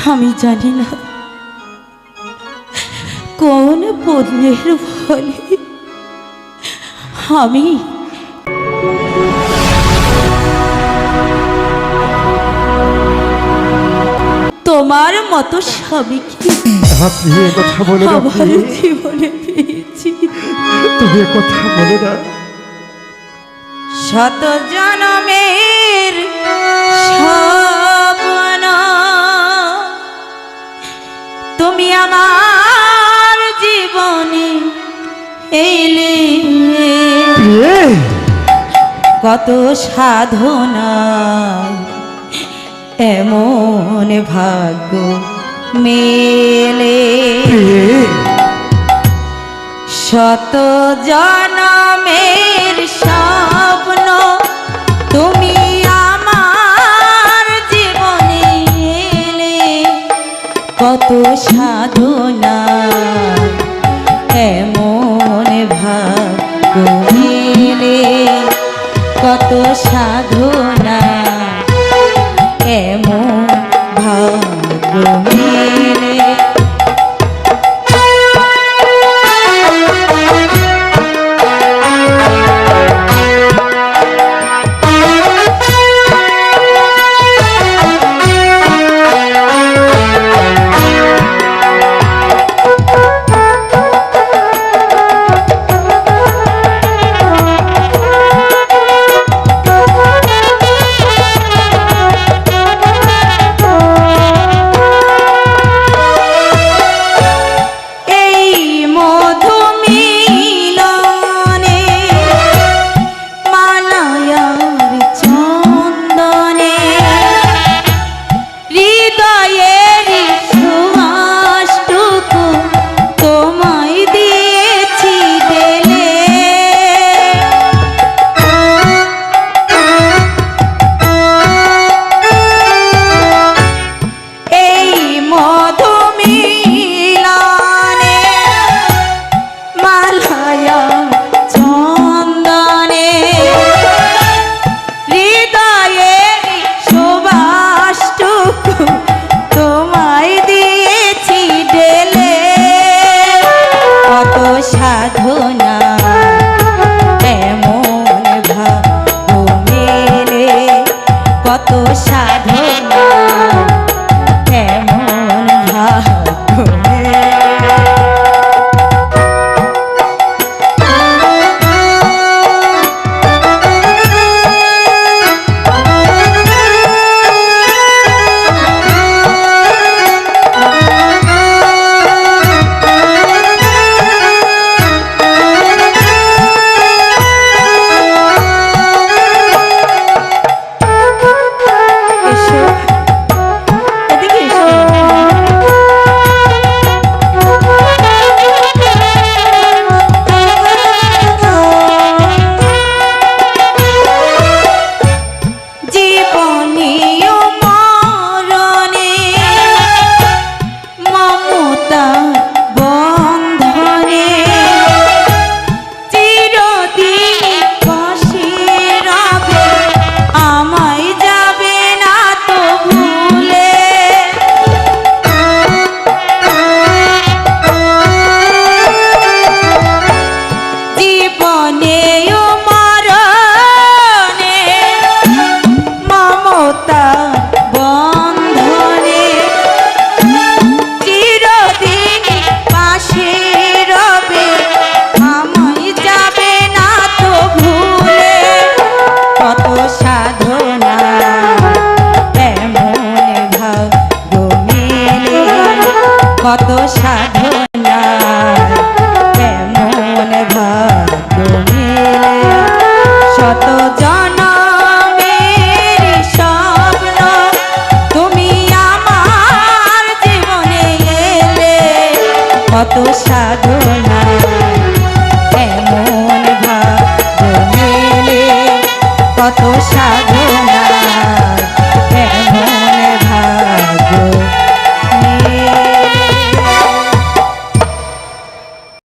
আমি জানি না কোন পুণ্যের ফলে আমি তোমার মতো স্বামীকে আপনি এ কথা বলে না আমার জীবনে পেয়েছি। তুমি এ কথা বলে না। শত জনমের স্বপ্ন তুমি আমার জীবনে এলে, কত সাধনা এমন ভাগ্য মেলে। শত জনমের স্বপ্ন তুমি আমার জীবনে এলে, কত সাধনা এমন ভাগ্য মেলে, কত সাধনা এমন ভাগ্য মেলে। হৃদয়ের